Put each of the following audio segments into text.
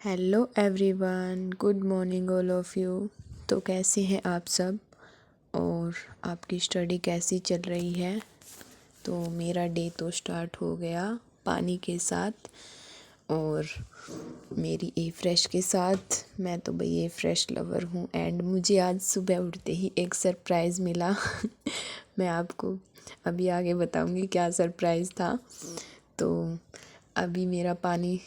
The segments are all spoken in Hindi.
Hello everyone, good morning all of you. तो कैसे हैं आप सब और आपकी स्टडी कैसी चल रही है। तो मेरा डे तो स्टार्ट हो गया पानी के साथ और मेरी ए फ्रेश के साथ। मैं तो भाई ए फ्रेश लवर हूँ एंड मुझे आज सुबह उठते ही एक सरप्राइज़ मिला। मैं आपको अभी आगे बताऊँगी क्या सरप्राइज़ था। तो अभी मेरा पानी,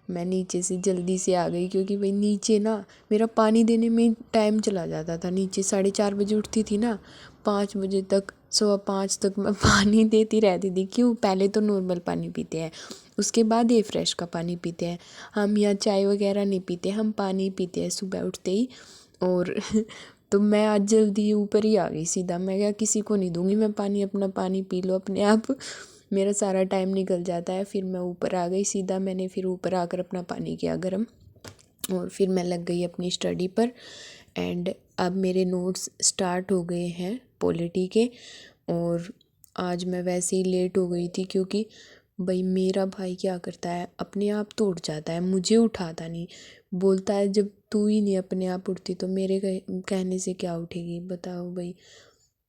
मैं नीचे से जल्दी से आ गई क्योंकि भाई नीचे ना मेरा पानी देने में टाइम चला जाता था। नीचे 4:30 बजे उठती थी ना, 5 बजे तक 4:15 तक मैं पानी देती रहती थी। क्यों? पहले तो नॉर्मल पानी पीते हैं, उसके बाद ये फ्रेश का पानी पीते हैं। हम यहाँ चाय वगैरह नहीं पीते, हम पानी पीते हैं सुबह उठते ही। और तो मैं आज जल्दी ऊपर ही आ गई सीधा। मैं क्या, किसी को नहीं दूंगी मैं पानी, अपना पानी पी लो अपने आप, मेरा सारा टाइम निकल जाता है। फिर मैं ऊपर आ गई सीधा। मैंने फिर ऊपर आकर अपना पानी किया गर्म और फिर मैं लग गई अपनी स्टडी पर। एंड अब मेरे नोट्स स्टार्ट हो गए हैं पॉलिटी के। और आज मैं वैसे ही लेट हो गई थी क्योंकि भाई मेरा भाई क्या करता है, अपने आप तो उठ जाता है, मुझे उठाता नहीं। बोलता है जब तू ही नहीं अपने आप उठती तो मेरे कहने से क्या उठेगी, बताओ भाई।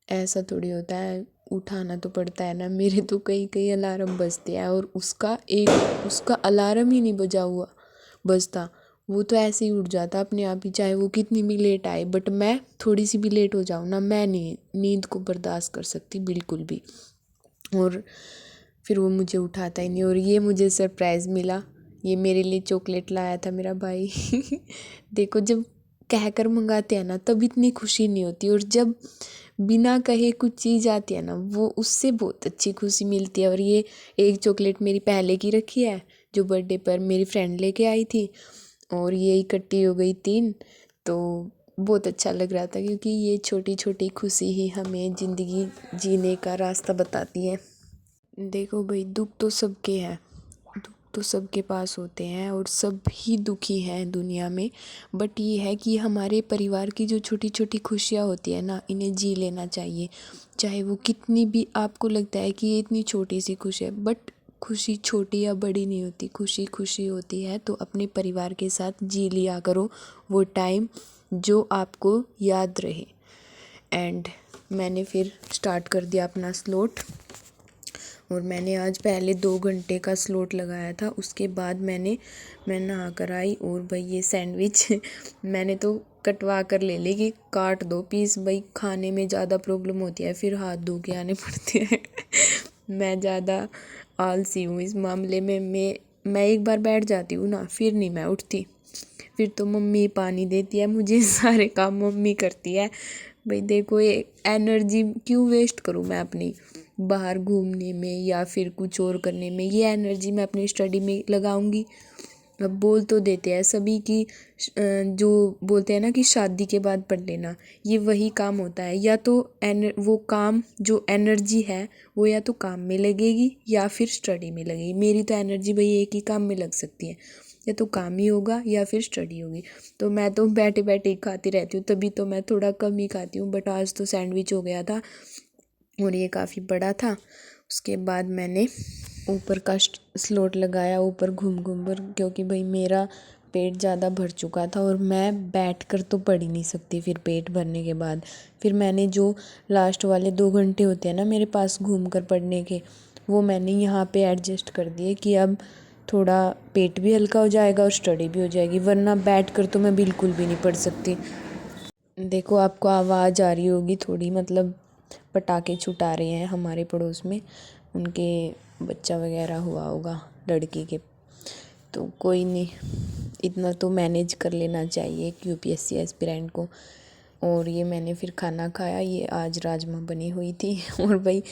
ऐसा थोड़ी होता है, उठाना तो पड़ता है ना। मेरे तो कई कई अलार्म बजते हैं और उसका अलार्म ही नहीं बजता। वो तो ऐसे ही उठ जाता अपने आप ही, चाहे वो कितनी भी लेट आए। बट मैं थोड़ी सी भी लेट हो जाऊँ ना, मैं नहीं नींद को बर्दाश्त कर सकती बिल्कुल भी। और फिर वो मुझे उठाता ही नहीं। और ये मुझे सरप्राइज़ मिला, ये मेरे लिए चॉकलेट लाया था मेरा भाई। देखो, जब कहकर मंगाते हैं ना तब इतनी खुशी नहीं होती, और जब बिना कहे कुछ चीज़ आती है ना, वो उससे बहुत अच्छी खुशी मिलती है। और ये एक चॉकलेट मेरी पहले की रखी है जो बर्थडे पर मेरी फ्रेंड लेके आई थी, और ये इकट्ठी हो गई 3। तो बहुत अच्छा लग रहा था क्योंकि ये छोटी छोटी खुशी ही हमें ज़िंदगी जीने का रास्ता बताती हैं। देखो भाई, दुख तो सबके हैं, दुख तो सबके पास होते हैं और सब ही दुखी हैं दुनिया में। बट ये है कि हमारे परिवार की जो छोटी छोटी खुशियाँ होती है ना, इन्हें जी लेना चाहिए। चाहे वो कितनी भी आपको लगता है कि ये इतनी छोटी सी खुशी है, बट खुशी छोटी या बड़ी नहीं होती, खुशी खुशी होती है। तो अपने परिवार के साथ जी लिया करो वो टाइम जो आपको याद रहे। एंड मैंने फिर स्टार्ट कर दिया अपना स्लोट। और मैंने आज पहले 2 घंटे का स्लॉट लगाया था। उसके बाद मैं नहा कर आई और भाई ये सैंडविच मैंने तो कटवा कर ले ली कि काट दो पीस, भाई खाने में ज़्यादा प्रॉब्लम होती है, फिर हाथ धो के आने पड़ते हैं। मैं ज़्यादा आलसी हूँ इस मामले में। मैं एक बार बैठ जाती हूँ ना, फिर नहीं मैं उठती। फिर तो मम्मी पानी देती है मुझे, सारे काम मम्मी करती है। भाई देखो, ये एनर्जी क्यों वेस्ट करूँ मैं अपनी बाहर घूमने में या फिर कुछ और करने में। ये एनर्जी मैं अपनी स्टडी में लगाऊंगी। अब बोल तो देते हैं सभी कि जो बोलते हैं ना कि शादी के बाद पढ़ लेना, ये वही काम होता है। या तो वो काम जो एनर्जी है वो या तो काम में लगेगी या फिर स्टडी में लगेगी। मेरी तो एनर्जी भाई एक ही काम में लग सकती है, या तो काम ही होगा या फिर स्टडी होगी। तो मैं तो बैठे बैठे ही खाती रहती हूँ, तभी तो मैं थोड़ा कम ही खाती हूँ। बट आज तो सैंडविच हो गया था और ये काफ़ी बड़ा था। उसके बाद मैंने ऊपर का स्लॉट लगाया, ऊपर घूम घूम कर, क्योंकि भाई मेरा पेट ज़्यादा भर चुका था और मैं बैठ कर तो पढ़ ही नहीं सकती फिर पेट भरने के बाद। फिर मैंने जो लास्ट वाले 2 घंटे होते हैं ना मेरे पास घूम कर पढ़ने के, वो मैंने यहाँ पे एडजस्ट कर दिए कि अब थोड़ा पेट भी हल्का हो जाएगा और स्टडी भी हो जाएगी, वरना बैठ कर तो मैं बिल्कुल भी नहीं पढ़ सकती। देखो, आपको आवाज़ आ रही होगी थोड़ी, मतलब पटाखे छुटा रहे हैं हमारे पड़ोस में, उनके बच्चा वगैरह हुआ होगा लड़की के। तो कोई नहीं, इतना तो मैनेज कर लेना चाहिए एक यूपीएससी एस्पिरेंट को। और ये मैंने फिर खाना खाया, ये आज राजमा बनी हुई थी। और भाई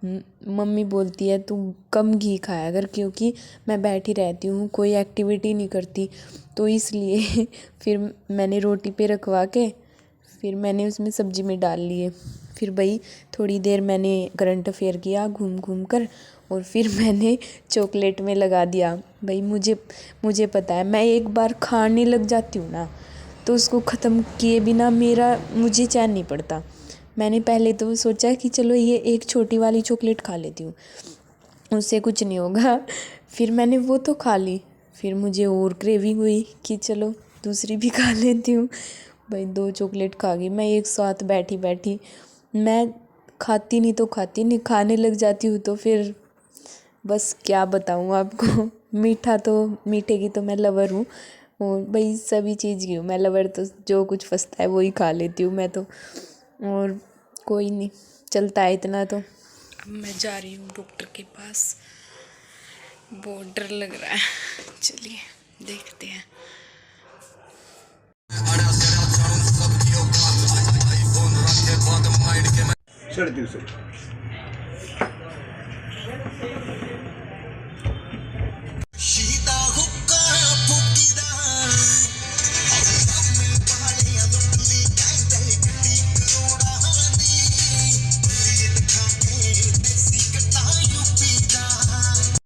मम्मी बोलती है तू कम घी खाया कर, क्योंकि मैं बैठी रहती हूँ, कोई एक्टिविटी नहीं करती, तो इसलिए फिर मैंने रोटी पे रखवा के फिर मैंने उसमें सब्जी में डाल लिए। फिर भाई थोड़ी देर मैंने करंट अफेयर किया घूम घूम कर, और फिर मैंने चॉकलेट में लगा दिया। भाई मुझे पता है, मैं एक बार खाने लग जाती हूँ ना तो उसको ख़त्म किए बिना मुझे चैन नहीं पड़ता। मैंने पहले तो सोचा कि चलो ये एक छोटी वाली चॉकलेट खा लेती हूँ, उससे कुछ नहीं होगा। फिर मैंने वो तो खा ली, फिर मुझे और क्रेविंग हुई कि चलो दूसरी भी खा लेती हूँ। भाई 2 चॉकलेट खा गई मैं एक साथ बैठी बैठी। मैं खाती नहीं तो खाती नहीं, खाने लग जाती हूँ तो फिर बस क्या बताऊँ आपको। मीठे की तो मैं लवर हूँ, और भाई सभी चीज़ की हूँ मैं लवर, तो जो कुछ फंसता है वो ही खा लेती हूँ मैं तो। और कोई नहीं, चलता है इतना तो। अब मैं जा रही हूँ डॉक्टर के पास, बहुत डर लग रहा है। चलिए देखते हैं।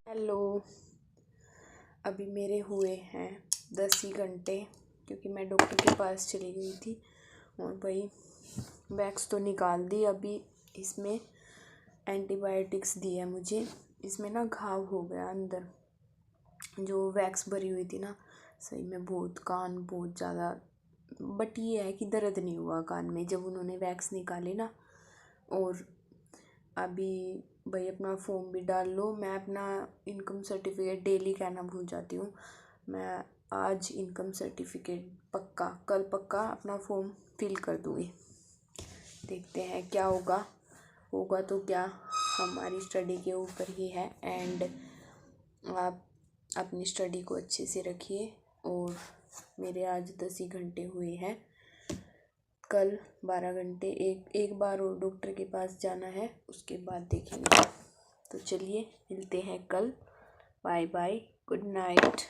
हेलो, अभी मेरे हुए हैं 10 ही घंटे, क्योंकि मैं डॉक्टर के पास चली गई थी और भाई वैक्स तो निकाल दी। अभी इसमें एंटीबायोटिक्स दी है मुझे। इसमें ना घाव हो गया अंदर, जो वैक्स भरी हुई थी ना, सही में बहुत कान बहुत ज़्यादा। बट ये है कि दर्द नहीं हुआ कान में जब उन्होंने वैक्स निकाली ना। और अभी भाई अपना फॉर्म भी डाल लो। मैं अपना इनकम सर्टिफिकेट डेली कहना भूल जाती हूँ। मैं आज इनकम सर्टिफिकेट पक्का, कल पक्का अपना फॉर्म फिल कर दूँगी। देखते हैं क्या होगा। होगा तो क्या, हमारी स्टडी के ऊपर ही है। एंड आप अपनी स्टडी को अच्छे से रखिए। और मेरे आज 10 ही घंटे हुए हैं, कल 12 घंटे। एक बार और डॉक्टर के पास जाना है, उसके बाद देखेंगे। तो चलिए मिलते हैं कल। Bye bye, good night.